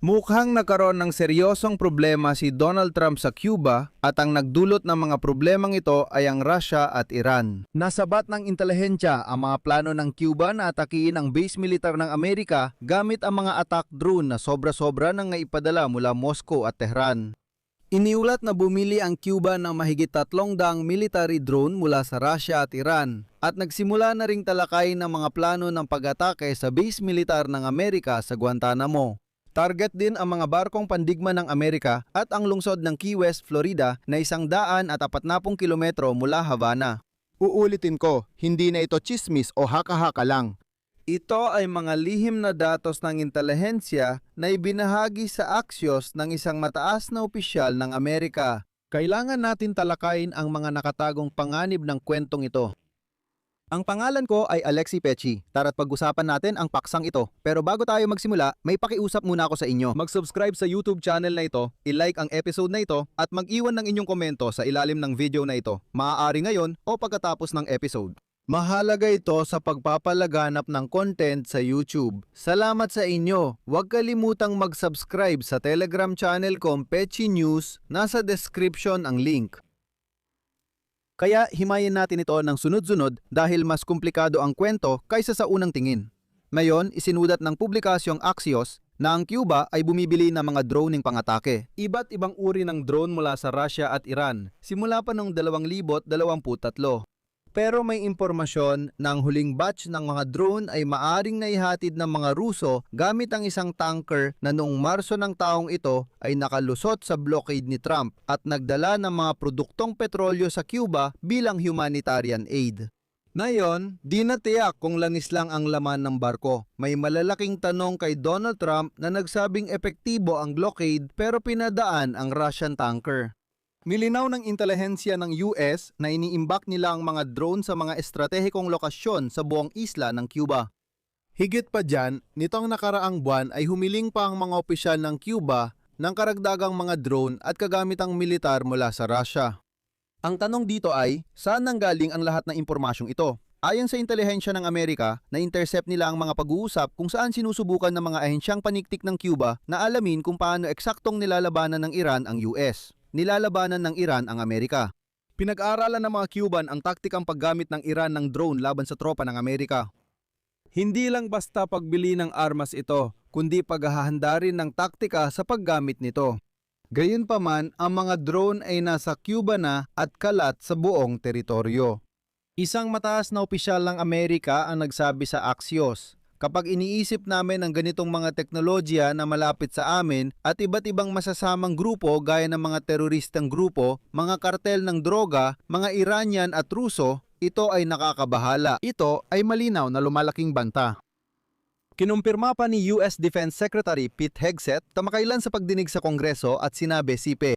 Mukhang nagkaroon ng seryosong problema si Donald Trump sa Cuba at ang nagdulot ng mga problemang ito ay ang Russia at Iran. Nasabat ng intelihensya ang mga plano ng Cuba na atakihin ang base militar ng Amerika gamit ang mga attack drone na sobra-sobra nang naipadala mula Moscow at Tehran. Iniulat na bumili ang Cuba ng mahigit 300 military drone mula sa Russia at Iran at nagsimula na ring talakayin ng mga plano ng pag-atake sa base militar ng Amerika sa Guantanamo. Target din ang mga barkong pandigma ng Amerika at ang lungsod ng Key West, Florida na 140 kilometro mula Havana. Uulitin ko, hindi na ito chismis o haka-haka lang. Ito ay mga lihim na datos ng intelihensya na ibinahagi sa Axios ng isang mataas na opisyal ng Amerika. Kailangan natin talakayin ang mga nakatagong panganib ng kwentong ito. Ang pangalan ko ay Alexi Pechi. Tara't pag-usapan natin ang paksang ito. Pero bago tayo magsimula, may pakiusap muna ako sa inyo. Mag-subscribe sa YouTube channel na ito, i-like ang episode na ito, at mag-iwan ng inyong komento sa ilalim ng video na ito. Maaari ngayon o pagkatapos ng episode. Mahalaga ito sa pagpapalaganap ng content sa YouTube. Salamat sa inyo. Huwag kalimutang mag-subscribe sa Telegram channel kong Pechi News. Nasa description ang link. Kaya himayin natin ito ng sunod-sunod dahil mas komplikado ang kwento kaysa sa unang tingin. Ngayon, isinulat ng publikasyong Axios na ang Cuba ay bumibili ng mga droning pang-atake. Iba't ibang uri ng drone mula sa Russia at Iran, simula pa noong 2023. Pero may impormasyon na ang huling batch ng mga drone ay maaring naihatid ng mga Ruso gamit ang isang tanker na noong Marso ng taong ito ay nakalusot sa blockade ni Trump at nagdala ng mga produktong petrolyo sa Cuba bilang humanitarian aid. Ngayon, di na tiyak kung langis lang ang laman ng barko. May malalaking tanong kay Donald Trump na nagsabing epektibo ang blockade pero pinadaan ang Russian tanker. Nilinaw ng intelihensya ng US na iniimbak nila ang mga drone sa mga estratehikong lokasyon sa buong isla ng Cuba. Higit pa dyan, nitong nakaraang buwan ay humiling pa ang mga opisyal ng Cuba ng karagdagang mga drone at kagamitang militar mula sa Russia. Ang tanong dito ay, saan nanggaling ang lahat ng impormasyong ito? Ayon sa intelihensya ng Amerika, na-intercept nila ang mga pag-uusap kung saan sinusubukan ng mga ahensyang paniktik ng Cuba na alamin kung paano eksaktong nilalabanan ng Iran ang US. Nilalabanan ng Iran ang Amerika. Pinag-aralan ng mga Cuban ang taktikang paggamit ng Iran ng drone laban sa tropa ng Amerika. Hindi lang basta pagbili ng armas ito, kundi paghahanda rin ng taktika sa paggamit nito. Gayunpaman, ang mga drone ay nasa Cuba na at kalat sa buong teritoryo. Isang mataas na opisyal ng Amerika ang nagsabi sa Axios, kapag iniisip namin ang ganitong mga teknolohiya na malapit sa amin at iba't ibang masasamang grupo gaya ng mga teroristang grupo, mga kartel ng droga, mga Iranian at Ruso, ito ay nakakabahala. Ito ay malinaw na lumalaking banta. Kinumpirma pa ni US Defense Secretary Pete Hegseth kamakailan sa pagdinig sa Kongreso at sinabi sipe,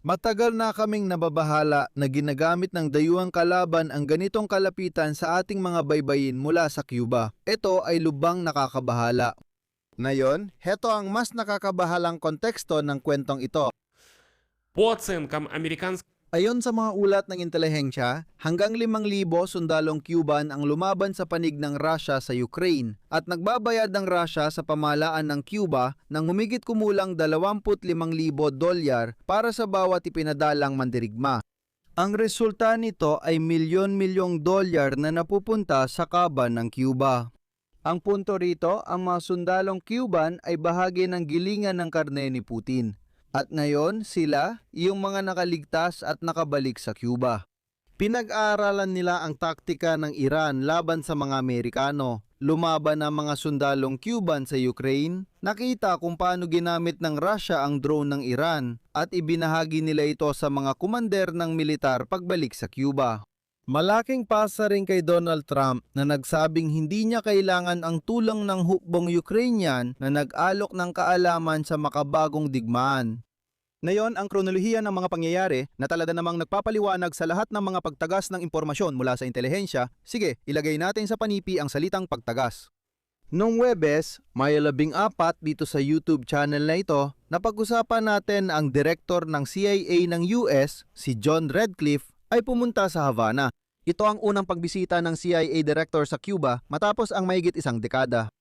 "Matagal na kaming nababahala na ginagamit ng dayuhang kalaban ang ganitong kalapitan sa ating mga baybayin mula sa Cuba. Ito ay lubang nakakabahala." Ngayon, heto ang mas nakakabahalang konteksto ng kwentong ito. По оценкам американских Ayon sa mga ulat ng intelihensya, hanggang 5,000 sundalong Cuban ang lumaban sa panig ng Russia sa Ukraine at nagbabayad ng Russia sa pamahalaan ng Cuba ng humigit kumulang $25,000 para sa bawat ipinadalang mandirigma. Ang resulta nito ay milyon-milyong dolyar na napupunta sa kaban ng Cuba. Ang punto rito, ang mga sundalong Cuban ay bahagi ng gilingan ng karne ni Putin. At ngayon, sila, yung mga nakaligtas at nakabalik sa Cuba. Pinag-aaralan nila ang taktika ng Iran laban sa mga Amerikano. Lumaban ang mga sundalong Cuban sa Ukraine. Nakita kung paano ginamit ng Russia ang drone ng Iran at ibinahagi nila ito sa mga kumander ng militar pagbalik sa Cuba. Malaking pasa rin kay Donald Trump na nagsabing hindi niya kailangan ang tulong ng hukbong Ukrainian na nag-alok ng kaalaman sa makabagong digmaan. Ngayon, ang kronolohiya ng mga pangyayari na talaga namang nagpapaliwanag sa lahat ng mga pagtagas ng impormasyon mula sa intelihensya, sige, ilagay natin sa panipi ang salitang pagtagas. Noong Huwebes, may 14 dito sa YouTube channel na ito na pag-usapan natin ang direktor ng CIA ng US, si John Redcliffe, ay pumunta sa Havana. Ito ang unang pagbisita ng CIA Director sa Cuba matapos ang mahigit isang dekada.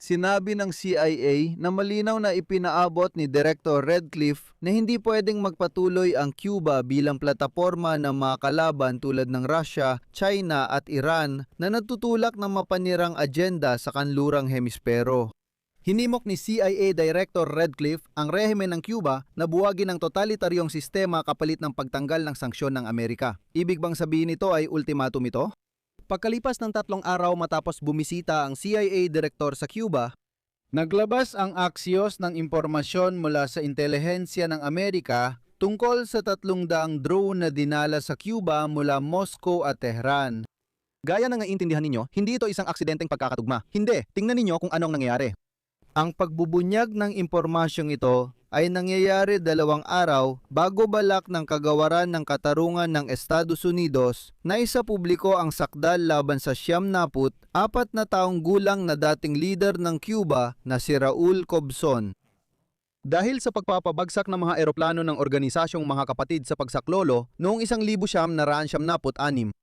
Sinabi ng CIA na malinaw na ipinaabot ni Director Redcliffe na hindi pwedeng magpatuloy ang Cuba bilang plataporma ng mga kalaban tulad ng Russia, China at Iran na nagtutulak ng mapanirang agenda sa kanlurang hemispero. Hinimok ni CIA Director Redcliffe ang rehimen ng Cuba na buwagin ng totalitaryong sistema kapalit ng pagtanggal ng sanksyon ng Amerika. Ibig bang sabihin nito ay ultimatum ito? Pagkalipas ng 3 araw matapos bumisita ang CIA Director sa Cuba, naglabas ang Axios ng impormasyon mula sa intelihensya ng Amerika tungkol sa 300 drone na dinala sa Cuba mula Moscow at Tehran. Gaya ng naiintindihan ninyo, hindi ito isang aksidenteng pagkakatugma. Hindi, tingnan ninyo kung anong nangyayari. Ang pagbubunyag ng impormasyong ito ay nangyayari 2 araw bago balak ng kagawaran ng katarungan ng Estados Unidos na isa publiko ang sakdal laban sa 74 na taong gulang na dating leader ng Cuba na si Raul Cobzon. Dahil sa pagpapabagsak ng mga eroplano ng Organisasyong Mga Kapatid sa Pagsaklolo noong 1976,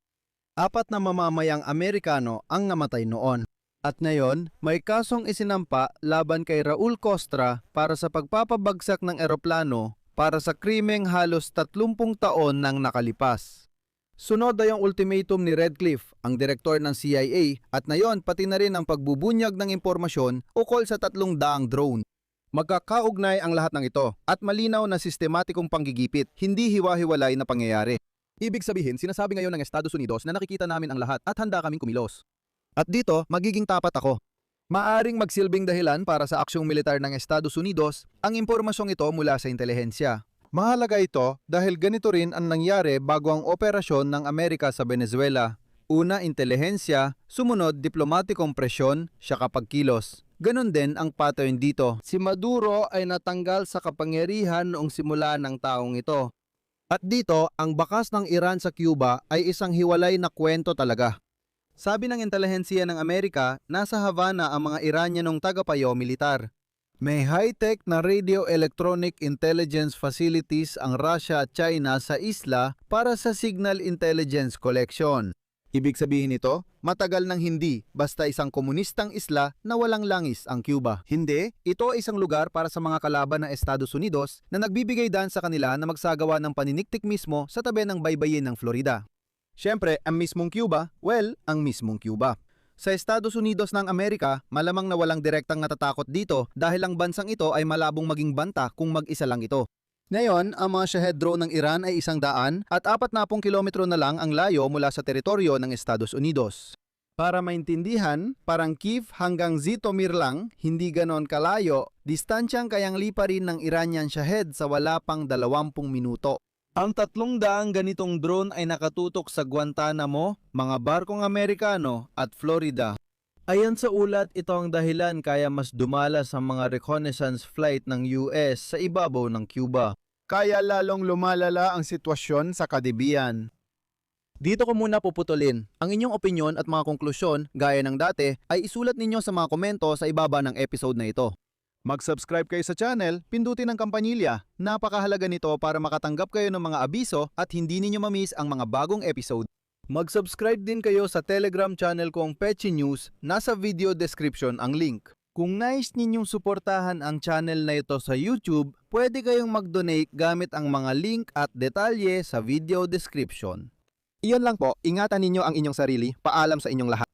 4 na mamamayang Amerikano ang namatay noon. At ngayon, may kasong isinampa laban kay Raul Costra para sa pagpapabagsak ng eroplano para sa krimeng halos 30 taon nang nakalipas. Sunod ay ang ultimatum ni Redcliffe, ang direktor ng CIA, at ngayon pati na rin ang pagbubunyag ng impormasyon ukol sa 300 drone. Magkakaugnay ang lahat ng ito at malinaw na sistematikong panggigipit, hindi hiwa-hiwalay na pangyayari. Ibig sabihin, sinasabi ngayon ng Estados Unidos na nakikita namin ang lahat at handa kaming kumilos. At dito, magiging tapat ako. Maaring magsilbing dahilan para sa aksyong militar ng Estados Unidos ang impormasyong ito mula sa intelihensya. Mahalaga ito dahil ganito rin ang nangyari bago ang operasyon ng Amerika sa Venezuela. Una, intelihensya, sumunod, diplomatikong presyon, siya kapagkilos. Ganon din ang pattern dito. Si Maduro ay natanggal sa kapangyarihan noong simula ng taong ito. At dito, ang bakas ng Iran sa Cuba ay isang hiwalay na kwento talaga. Sabi ng intelihensiya ng Amerika, nasa Havana ang mga Iranyanong tagapayo militar. May high-tech na radio-electronic intelligence facilities ang Russia at China sa isla para sa signal intelligence collection. Ibig sabihin nito, matagal nang hindi basta isang komunistang isla na walang langis ang Cuba. Hindi, ito ay isang lugar para sa mga kalaban ng Estados Unidos na nagbibigay daan sa kanila na magsagawa ng paniniktik mismo sa tabi ng baybayin ng Florida. Siyempre, ang mismong Cuba, ang mismong Cuba. Sa Estados Unidos ng Amerika, malamang na walang direktang natatakot dito dahil ang bansang ito ay malabong maging banta kung mag-isa lang ito. Ngayon, ang mga Shahed drone ng Iran ay 100 at 40 kilometro na lang ang layo mula sa teritoryo ng Estados Unidos. Para maintindihan, parang Kiev hanggang Zhytomyr lang, hindi ganon kalayo, distansyang kayang liparin ng Iranian Shahed sa wala pang 20 minuto. Ang 300 ganitong drone ay nakatutok sa Guantanamo, mga barkong Amerikano at Florida. Ayon sa ulat, ito ang dahilan kaya mas dumalas ang mga reconnaissance flight ng US sa ibabaw ng Cuba. Kaya lalong lumalala ang sitwasyon sa Caribbean. Dito ko muna puputulin. Ang inyong opinyon at mga konklusyon, gaya ng dati, ay isulat ninyo sa mga komento sa ibaba ng episode na ito. Mag-subscribe kayo sa channel, pindutin ang kampanilya. Napakahalaga nito para makatanggap kayo ng mga abiso at hindi ninyo mamiss ang mga bagong episode. Mag-subscribe din kayo sa Telegram channel kong Pechi News, nasa video description ang link. Kung nais ninyong suportahan ang channel na ito sa YouTube, pwede kayong mag-donate gamit ang mga link at detalye sa video description. Iyon lang po, ingatan ninyo ang inyong sarili, paalam sa inyong lahat.